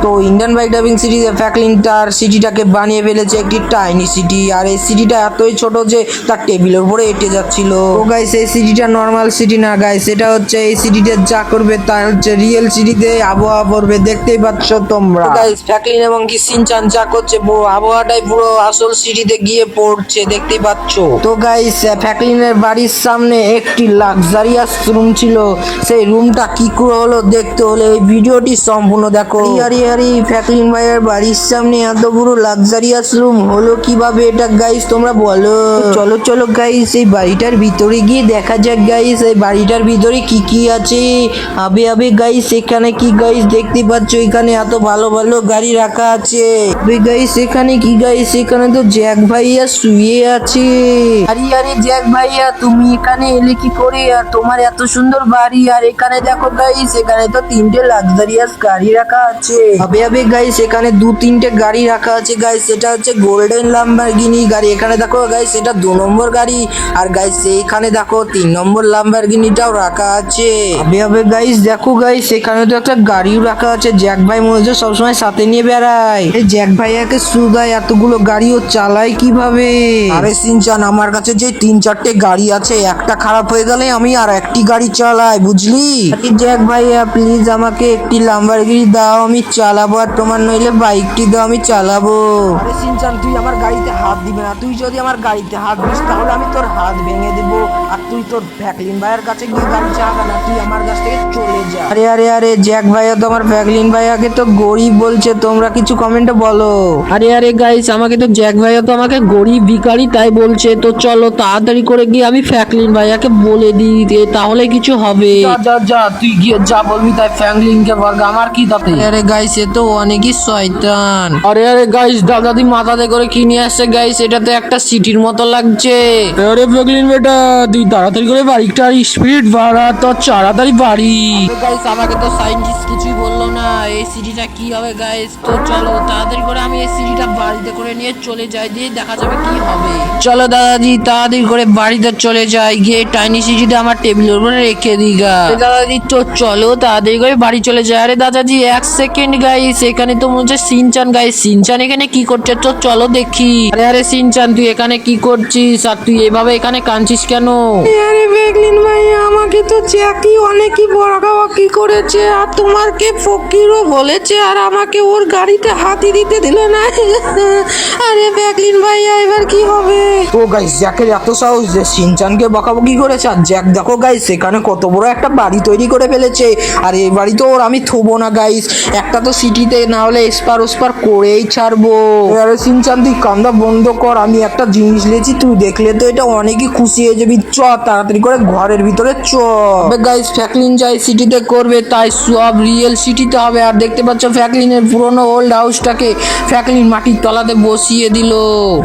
দেখো Indian bike driving সিরিজে Franklin তার সিটিটাকে বানিয়ে ফেলেছে একটি টাইনি সিটি। আর এই সিটিটা এতই ছোট যে তার টেবিলের উপরে এঁটে যাচ্ছিল। তো গাইস এই সিটিটা নর্মাল সিটি না গাইস, এটা হচ্ছে এই সিটিতে যা করবে তা হচ্ছে রিয়েল সিটিতে আবহাওয়া পড়বে, দেখতেই পাচ্ছ তোমরা। গাইস ফ্র্যাঙ্কলিন এবং কি সিনচান যা করছে পুরো আবহাওয়াটাই পুরো আসল সিটিতে গিয়ে পড়ছে, দেখতেই পাচ্ছ। তো গাইস ফ্র্যাঙ্কলিনের বাড়ির সামনে একটি লাক্সারিয়াস রুম ছিল, সেই রুমটা কি করে হলো দেখতে হলে এই ভিডিওটি সম্পূর্ণ দেখো। আরে ফ্র্যাঙ্কলিন ভাইয়ের বাড়ির সামনে এত বড় লাক্সারিয়াস রুম হলো কিভাবে এটা গাইস তোমরা বলো। চলো গাইস এই বাড়িটার ভিতরে গিয়ে দেখা যাক গাইস এই বাড়িটার ভিতরে কি কি আছে। আবে গাইস এখানে কি গাইস দেখতে পাচ্ছ, এখানে এত ভালো ভালো গাড়ি রাখা আছে। গাইস এখানে কি গাইস, এখানে তো জ্যাক ভাইয়া শুয়ে আছে। আরে জ্যাক ভাইয়া তুমি এখানে এলে কি করে, আর তোমার এত সুন্দর বাড়ি, আর এখানে দেখো গাইস এখানে তো 3টে লাক্সারিয়াস গাড়ি রাখা আছে। আবে গাইস এখানে 2-3টে গাড়ি রাখা আছে গাইস, এটা হচ্ছে গোল্ডেন লাম্বরগিনি গাড়ি। এখানে দেখো গাইস এটা 2 নম্বর গাড়ি, আর গাইস এইখানে দেখো 3 নম্বর লাম্বরগিনিটাও রাখা আছে। আবে গাইস দেখো গাইস এখানে তো একটা গাড়িও রাখা আছে, জ্যাক ভাই মনে হচ্ছে সবসময় সাথে নিয়ে বেড়ায়। এই জ্যাক ভাইয়াকে সুদায় এতগুলো গাড়িও চালায় কিভাবে? আরে সিনচান আমার কাছে যে 3-4টে গাড়ি আছে, একটা খারাপ হয়ে গেলে আমি আর একটি গাড়ি চালাই বুঝলি। জ্যাক ভাইয়া প্লিজ আমাকে একটি লাম্বরগিনি দাও, আমি চালাবো, আর তোমার নইলে বাইকটি দাও আমি চালাবো। আরে সিনচান তুই আমার গাড়িতে হাত দিবে না, তুই যদি আমার গাড়িতে হাত দিস তাহলে আমি তোর হাত ভেঙে দেব, আর তুই তোর ফ্র্যাঙ্কলিন ভাইয়ের কাছে গিয়ে গাড়ি চালাবে না, তুই আমার কাছ থেকে চলে যা। আরে জ্যাক ভাইয়া তো আমার ফ্র্যাঙ্কলিন ভাইয়াকে তো গরিব বলছে, তোমরা কিছু কমেন্টে বলো। আরে গাইস আমাকে তো জ্যাক ভাইয়া তো আমাকে গরিব ভিখারি তাই বলছে, তো চলো তাড়াতাড়ি করে গিয়ে আমি ফ্র্যাঙ্কলিন ভাইয়াকে বলে দিই, তাহলে কিছু হবে। যা তুই গিয়ে যা বলবি তাই ফ্র্যাঙ্কলিনকে বলবি, আমার কি তাতে। আরে গাইস এ তো অনেকই শয়তান। আরে গাইস দাদাদি মাথাতে করে কি নিয়ে আসছে গাইস, এটা তো একটা সিটির মতো লাগছে। আরে ফ্র্যাঙ্কলিন বেটা তুই তাড়াতাড়ি করে বাইকটার স্পিড বাড়া, তো তাড়াতাড়ি বাড়ি। গাইস আমাকে তো সায়েন্টিস্ট কিছুই বললো না এই সিটিটা কি হবে গাইস, তো চলো তাড়াতাড়ি করে আমি এই সিটিটা বাড়িতে করে নিয়ে চলে যাই, দিয়ে দেখা যাবে কি হবে। চলো দাদাজি তাড়াতাড়ি করে বাড়িতে চলে যাই, গিয়ে টাইনি সিটিটা আমার টেবিলের উপরে রেখে দিই গা। দাদাজি তো চলো তাড়াতাড়ি করে বাড়ি চলে যায়। আরে দাদাজি 1 সেকেন্ড গাইস, এখানে তো মনে হচ্ছে সিনচান গাইস, সিনচান এখানে কি করছে তো চলো দেখি। আরে সিনচান তুই এখানে কি করছিস, আর তুই এভাবে এখানে কাঁদছিস কেন? আরে ফ্র্যাঙ্কলিন ভাই আমাকে তো জ্যাকি অনেকই বকাবকি করেছে, আর তোমাকে ফকিরও বলেছে, আর আমাকে ওর গাড়িতে হাতি দিতে দিল না। আরে ফ্র্যাঙ্কলিন ভাইয়া এবার কি হবে? তো গাইস জ্যাকের এত সাহস যে সিনচানকে বকাবকি করেছে, আর জ্যাক দেখো গাইস সেখানে কত বড় একটা বাড়ি তৈরি করে ফেলেছে, আর এই বাড়ি তো ওর আমি থবো না গাইস, একটা তো সিটিতে না হলে এসপার ওসপার করেই ছাড়বো। আরে সিনচান তুই কান্দা বন্ধ কর, আমি একটা জিনিস নিয়েছি, তুই দেখলে তো এটা অনেকই খুশি হয়ে যাবি, চ তাড়াতাড়ি করে ঘরের ভিতরে চ। গাইস ফ্র্যাঙ্কলিন যাই সিটিতে করবে তাই সব রিয়েল সিটিতে হবে। আর দেখতে পাচ্ছ ফ্র্যাঙ্কলিনের পুরোনো ওল্ড হাউসটাকে ফ্র্যাঙ্কলিন মাটির তলাতে বসিয়ে দিল।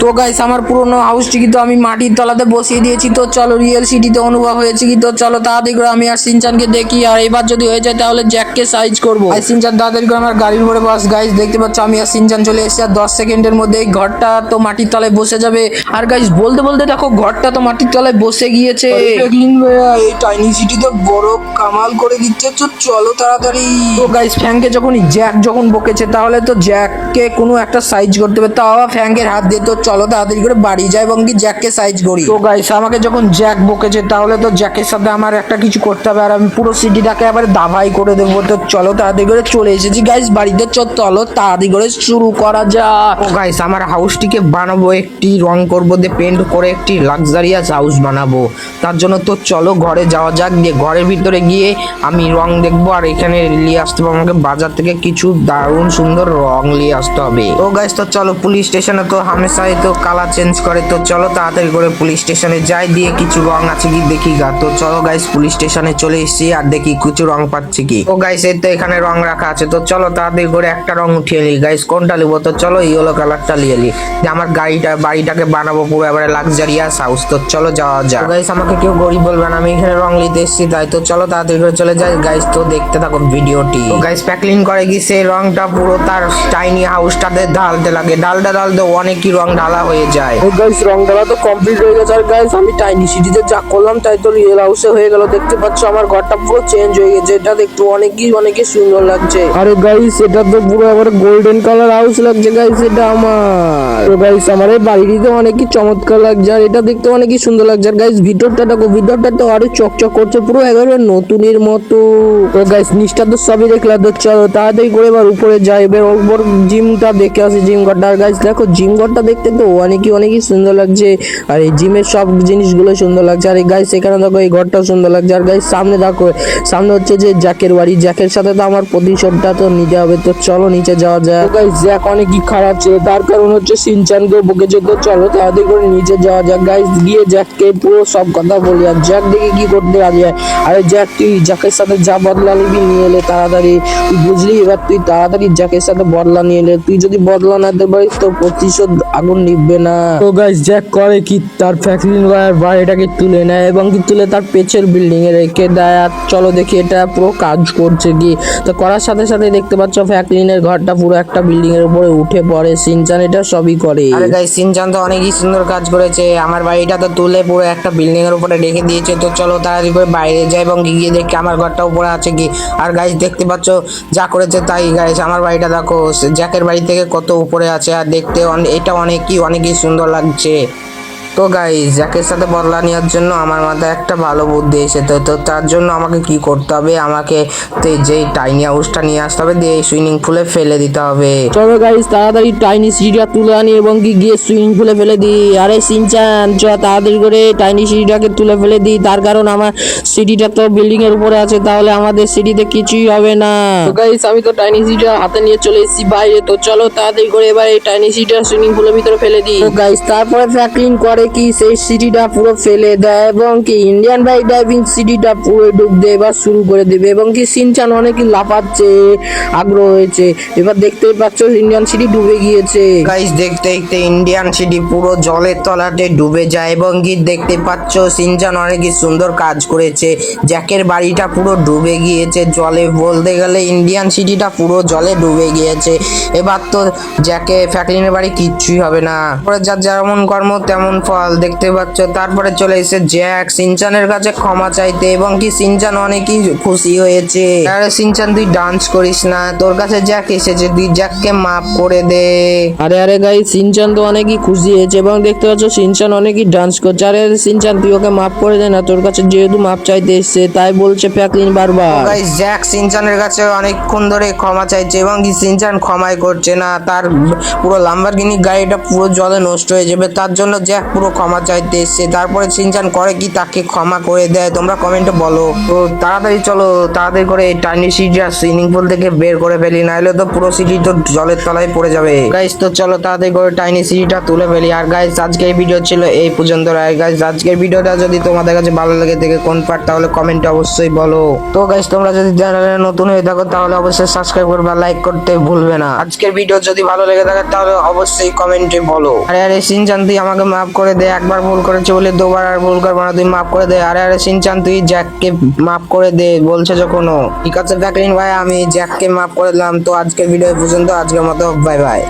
তো গাইস আমার পুরোনো হাউসটি কিন্তু আমি মাটির তলাতে বসিয়ে দিয়েছি, তো চলো রিয়েল সিটিতে অনুভব হয়েছে কি, তো চলো তাড়াতাড়ি করে আমি আর সিনচানকে দেখি, আর এবার যদি হয়ে যায় তাহলে জ্যাককে সাইজ করবো। আর সিনচান তাড়াতাড়ি করে আমার গাড়ির উপরে বস। গাইস দেখতে পাচ্ছ আমি আর সিনচান চলে এসেছি, আর 10 সেকেন্ডের মধ্যে এই ঘরটা তো মাটির তলায় বসে যাবে। আর গাইস বলতে বলতে দেখো ঘরটা তো মাটির তলায় বসে গিয়েছে। এই টাইনি সিটি তো বড় কামাল করে দিচ্ছে, তো চলো তাড়াতাড়ি। তো গাইস ফ্র্যাঙ্কে জ্যাক যখন বকেছে তাহলে তো জ্যাককে কোনো একটা সাইজ করতে হবে, তাও ফ্র্যাঙ্কের হাত দিয়ে, তো চলো তাড়াতাড়ি করে বাড়ি যায় এবং কি জ্যাককে সাইজ করি। তো গাইস আমাকে যখন জ্যাক বকেছে তাহলে তো জ্যাকের সাথে আমার একটা কিছু করতে হবে, আর আমি পুরো সিটিটাকে আবার দাভাই করে দেবো, তো চলো তাড়াতাড়ি করে চলে এসেছি গাইস বাড়িতে, চলো তাড়াতাড়ি করে শুরু করা যাক। ও গাইস আমার হাউসটিকে বানাবো, একটি রং করবো দিয়ে পেন্ট করে একটি লাক্সারিয়াস হাউস বানাবো, তার জন্য তো চলো ঘরে যাওয়া যাক, দিয়ে ঘরের ভিতরে গিয়ে আমি রং দেখবো, আর এখানে নিয়ে আসতে হবে আমাকে বাজার থেকে কিছু দারুণ সুন্দর রং নিয়ে আসতে হবে। তো গাইস তো চলো পুলিশ স্টেশনে তো হামেশাই তো কালার চেঞ্জ করে, তো চলো তাড়াতাড়ি করে পুলিশ স্টেশনে যাই, দিয়ে কিছু রং আছে কি দেখি গা। তো চলো গাইস পুলিশ স্টেশনে চলে এসেছি, আর দেখি কিছু রং পাচ্ছি কি। তো গাইস এই তো এখানে রং রাখা আছে, তো চলো তাড়াতাড়ি করে একটা রং উঠিয়ে নিই গাইস, কোনটা নিবো, তো চলো ইয়েলো কালারটা নিয়ে নিই, যে আমার বাড়িটাকে বানাবো পুরো এবারে লাক্সারিয়াস হাউস, তো চলো যাওয়া যাক। গাইস আমাকে কেউ গরিব বলবে না, আমি এখানে রং নিতে এসেছি তাই, তো চলো তাড়াতাড়ি করে চলে যাই গাইস, তো দেখতে থাকো ভিডিওটি। তো গাইস প্যাকলিং করে গিয়েছে রংটা পুরো তার টাইনি হাউসটাতে ঢালতে লাগে, ঢালতে অনেকই রং ঢালা হয়ে যায়। গাইস রং ঢালা তো কমপ্লিট হয়ে গেছে, আর গাইস আমি টাইনি সিটিতে যা করলাম তাই তো রিয়েল হাউসে হয়ে গেল, দেখতে পাচ্ছ আমার ঘরটা পুরো চেঞ্জ হয়ে গেছে, এটা দেখতে অনেকই সুন্দর লাগছে। আরে গাইস গাইস এটা তো পুরো আবার গোল্ডেন কালার হাউস লাগছে গাইস, এটা আমার। তো গাইস আমার এই বাড়িটিতে অনেকই চমৎকার লাগছে আর এটা দেখতে অনেকই সুন্দর লাগছে। আর গাইস ভিতরটা দেখো, ভিতরটা তো আরো চকচক করছে পুরো একেবারে নতুনের মতো। তো গাইস নিচটা তো সবই দেখলাম, তো চলো তাড়াতাড়ি করে এবার উপরে যাই, এবার ওপর জিমটা দেখে আসি, জিম ঘরটা। আর গাইস দেখো জিম ঘরটা দেখতে তো অনেকই সুন্দর লাগছে আর এই জিমের সব জিনিসগুলো সুন্দর লাগছে। আর এই গাইস এখানে দেখো এই ঘরটাও সুন্দর লাগছে। আর গাইস সামনে দেখো, সামনে হচ্ছে যে জ্যাকের বাড়ি, জ্যাকের সাথে তো আমার প্রতিশোধটা তো নিতে হবে। তো চলো নিচে যাওয়া যায়। গাইস জ্যাক অনেকই খারাপ ছিল, তার কারণ হচ্ছে সিনচানকে বকেছে। তো চলো তাড়াতাড়ি করে নিচে যাওয়া যাক গাইস, গিয়ে জ্যাককে পুরো সব কথা বলি। আর জ্যাক দেখে কি করতে রাজি হয়। আরে জ্যাক তুই জ্যাকের সাথে যা বদলা নিবি নিয়ে এলে তাড়াতাড়ি, তুই বুঝলি, এবার তুই তাড়াতাড়ি জ্যাকের সাথে বদলা নিয়ে এলে। তুই যদি বদলা না দিতে পারিস তো প্রতিশোধ আগুন নিববে না। তো গাইস জ্যাক করে কি, তার ফ্যাকলিন বাড়িটাকে তুলে নেয় এবং কি তুলে তার পেছের বিল্ডিং এ রেখে দেয়। আর চলো দেখি এটা পুরো কাজ করছে কি। তো করার সাথে সাথে দেখতে পাচ্ছ ফ্যাকলিনের ঘরটা পুরো একটা বিল্ডিং এর উপরে উঠে পড়ে। সিনচান এটা সবই করে। আরে গাইস সিনচান তো অনেকই সুন্দর কাজ করেছে, আমার বাড়িটা তো তুলে পুরো একটা বিল্ডিং এর উপরে রেখে দিয়েছে। তো চলো তাড়াতাড়ি করে বাইরে যাই এবং গিয়ে দেখি আমার ঘরটা উপরে আছে কি। আর গাইস দেখতে পাচ্ছ যা করেছে তাই গাইস, আমার বাড়িটা দেখো জ্যাকের বাড়ি থেকে কত উপরে আছে আর দেখতে এটা অনেকই সুন্দর লাগছে। তো গাইস জ্যাকের সাথে বদলা নেওয়ার জন্য আমার মাথায় একটা ভালো বুদ্ধি এসেছে। তো তার জন্য আমাকে কি করতে হবে, আমাকে যেই টাইনি হাউসটা নিয়ে আসতে হবে, দিয়ে সুইমিং পুলে ফেলে দিতে হবে। চলো গাইস তাড়াতাড়ি টাইনি সিঁড়িটা তুলে আনি এবং কি গিয়ে সুইমিং পুলে ফেলে দিই। আরে সিনচান চ তাড়াতাড়ি করে টাইনি সিঁড়িটাকে তুলে ফেলে দিই, তার কারণ আমার সিঁড়িটা তো বিল্ডিং এর উপরে আছে, তাহলে আমাদের সিঁড়িতে কিছুই হবে না। তো গাইস আমি তো টাইনি সিঁড়িটা হাতে নিয়ে চলে এসেছি বাইরে। তো চলো তাড়াতাড়ি করে এবার এই টাইনি সিঁড়িটা সুইমিং পুলের ভিতরে ফেলে দিই। তো গাইস তারপরে ফ্র্যাঙ্কলিন করে কি, সেই সিঁড়িটা পুরো ফেলে দেয় এবং কি ইন্ডিয়ান বাইক ড্রাইভিং সিঁড়িটা পুরো ডুব দিয়ে এবার শুরু করে দেবে। এবং কি সিনচান অনেকই লাফাচ্ছে, আগ্রহ হয়েছে। এবার দেখতেই পাচ্ছ ইন্ডিয়ান সিটি ডুবে গিয়েছে। গাইস দেখতে দেখতে ইন্ডিয়ান সিটি পুরো জলের তলাতে ডুবে যায় এবং কি দেখতে পাচ্ছ সিনচান অনেকই সুন্দর কাজ করেছে। জ্যাকের বাড়িটা পুরো ডুবে গিয়েছে জলে, বলতে গেলে ইন্ডিয়ান সিটিটা পুরো জলে ডুবে গিয়েছে। এবার তো জ্যাকে ফ্র্যাঙ্কলিনের বাড়ি কিচ্ছুই হবে না। পরে যার যেমন কর্ম তেমন ফল, দেখতে পাচ্ছ। তারপরে চলে এসে জ্যাক সিনচানের কাছে ক্ষমা চাইতে এবং কি সিনচান অনেকই খুশি হয়েছে। আরে সিনচান তুই ডান্স করিস না, তোর কাছে জ্যাক এসেছে, তুই জ্যাককে মাফ করে দে। আরে গাইস সিনচান তো অনেকই খুশি হয়েছে এবং দেখতে পাচ্ছ সিনচান অনেকই ডান্স করছে। আরে সিনচান তুই ওকে মাফ করে দে না, তোর কাছে যেহেতু মাফ চাইতে এসছে তাই বলছে ফ্র্যাঙ্কলিন বারবার। গাইস জ্যাক সিনচানের কাছে অনেকক্ষণ ধরে ক্ষমা চাইছে এবং কি সিনচান ক্ষমাই করছে না। তার পুরো লাম্বরগিনি গাড়িটা পুরো জলে নষ্ট হয়ে যাবে, তার জন্য জ্যাক পুরো ক্ষমা চাইতে এসছে। তারপরে সিনচান করে কি, তাকে ক্ষমা করে দেয়। তোমরা কমেন্টে বলো। তো তাড়াতাড়ি চলো, তাড়াতাড়ি করে এই টাইনি সিটিটা সুইমিং পুল থেকে বের করে ফেলি, নাহলে তো পুরো সিটি তো জলের তলায় পড়ে যাবে। গাইস তো চলো তাড়াতাড়ি করে টাইনি সিটিটা তুলে ফেলি। আর গাইস আজকের ভিডিও ছিল এই পর্যন্ত। আর গাইস আজকের ভিডিওটা যদি তোমাদের কাছে ভালো লেগে থাকে কোন পার্ট, তাহলে কমেন্টে অবশ্যই বলো। তো গাইস তোমরা যদি চ্যানেলে নতুন হয়ে থাকো তাহলে অবশ্যই সাবস্ক্রাইব করবে, লাইক করতে ভুলবে না। আজকের ভিডিও যদি ভালো লেগে থাকে তাহলে অবশ্যই কমেন্টে বলো। আরে সিনচান তুই আমাকে মাফ করে দে, একবার ভুল করেছে বলে দুবার আর ভুল করবো না, তুই মাফ করে দে। আরে সিনচান তুই জ্যাককে মাফ করে দে বলছে যখন। ঠিক আছে ফ্র্যাঙ্কলিন ভাই, আমি জ্যাককে মাফ করে দিলাম। তো আজকের ভিডিও পর্যন্ত, আজকের মতো বাই বাই।